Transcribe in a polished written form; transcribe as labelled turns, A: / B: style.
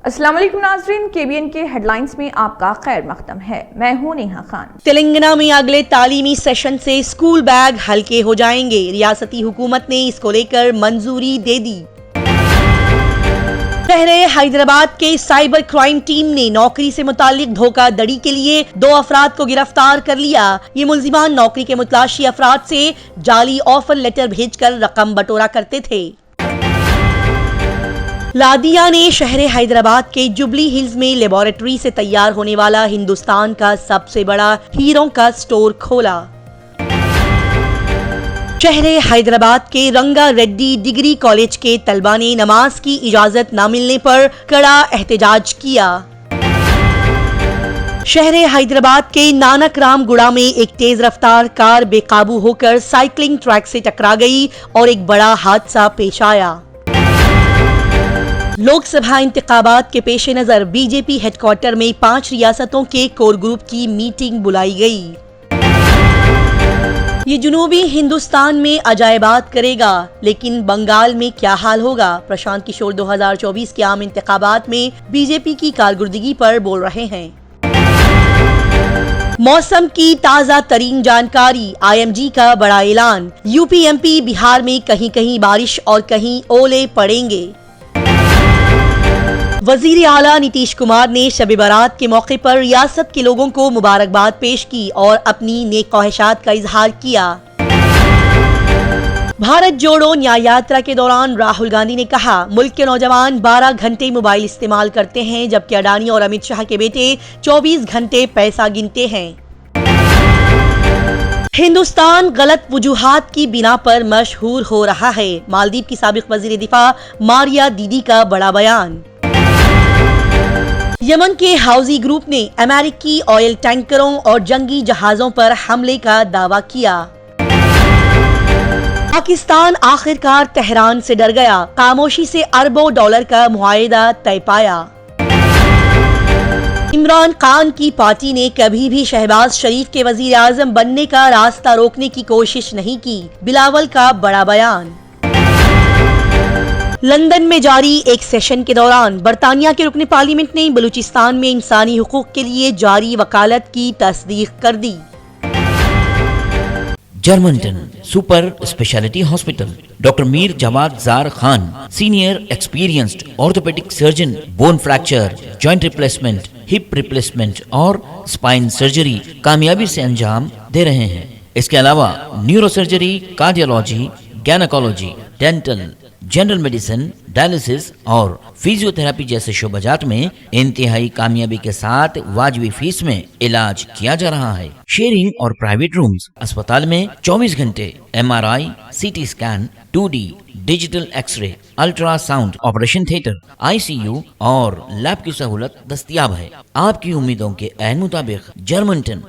A: अस्सलाम वालेकुम नाज़रीन, केबीएन के हेडलाइंस में आपका खैर मकदम है। मैं हूं नेहा खान।
B: तेलंगाना में अगले तालीमी सेशन से स्कूल बैग हल्के हो जाएंगे। रियासती हुकूमत ने इसको लेकर मंजूरी दे दी। शहर हैदराबाद के साइबर क्राइम टीम ने नौकरी से मुतालिक धोखाधड़ी के लिए 2 अफराद को गिरफ्तार कर लिया। ये मुल्जिमान नौकरी के मुतलाशी अफराद से जाली ऑफर लेटर भेजकर रकम बटोरा करते थे। लादिया ने शहर हैदराबाद के जुबली हिल्स में लेबोरेटरी से तैयार होने वाला हिंदुस्तान का सबसे बड़ा हीरों का स्टोर खोला। शहर हैदराबाद के रंगा रेड्डी डिग्री कॉलेज के तलबा ने नमाज की इजाजत न मिलने पर कड़ा एहतजाज किया। शहर हैदराबाद के नानक राम गुड़ा में एक तेज रफ्तार कार बेकाबू होकर साइकिलिंग ट्रैक से टकरा गई और एक बड़ा हादसा पेश आया। लोकसभा इंतखाबात के पेश नजर बीजेपी हेडक्वार्टर में 5 रियासतों के कोर ग्रुप की मीटिंग बुलाई गई। ये जुनूबी हिंदुस्तान में अजायबात करेगा, लेकिन बंगाल में क्या हाल होगा? प्रशांत किशोर 2024 के आम इंतखाबात में बीजेपी की कारकर्दगी पर बोल रहे हैं। मौसम की ताजा तरीन जानकारी, आईएमजी का बड़ा ऐलान। यूपी एमपी बिहार में कहीं कहीं बारिश और कहीं ओले पड़ेंगे। वजीर आला नीतीश कुमार ने शब बारात के मौके पर रियासत के लोगों को मुबारकबाद पेश की और अपनी नेक ख्वाहिशात का इजहार किया। भारत जोड़ो न्याय यात्रा के दौरान राहुल गांधी ने कहा, मुल्क के नौजवान 12 घंटे मोबाइल इस्तेमाल करते हैं, जबकि अडानी और अमित शाह के बेटे 24 घंटे पैसा गिनते हैं। हिंदुस्तान गलत वजूहात की बिना पर मशहूर हो रहा है। मालदीव की साबिक वजीर दिफा मारिया दीदी का बड़ा बयान। यमन के हाउजी ग्रुप ने अमेरिकी ऑयल टैंकरों और जंगी जहाजों पर हमले का दावा किया। पाकिस्तान आखिरकार तेहरान से डर गया, खामोशी से अरबों डॉलर का मुआहिदा तय पाया। इमरान खान की पार्टी ने कभी भी शहबाज शरीफ के वजीर आजम बनने का रास्ता रोकने की कोशिश नहीं की, बिलावल का बड़ा बयान। लंदन में जारी एक सेशन के दौरान बरतानिया के रुकन पार्लियामेंट ने बलूचिस्तान में इंसानी हुकूक के लिए जारी वकालत की तस्दीक कर दी।
C: Germantown super speciality hospital, doctor Mir Jawad जार Khan, senior experienced orthopaedic surgeon, bone fracture, joint replacement, hip replacement और स्पाइन सर्जरी कामयाबी से अंजाम दे रहे हैं। इसके अलावा neuro surgery, cardiology, gynaecology, dental, general medicine, dialysis और फिजियोथेरेपी जैसे शोबाजात में इंतहाई कामयाबी के साथ वाजिबी फीस में इलाज किया जा रहा है। शेयरिंग और प्राइवेट रूम्स, अस्पताल में 24 घंटे MRI, CT scan, 2D digital x-ray, ultrasound, operation theatre, ICU और लैब की सहूलत दस्तयाब है। आपकी उम्मीदों के ऐन मुताबिक जर्मनटन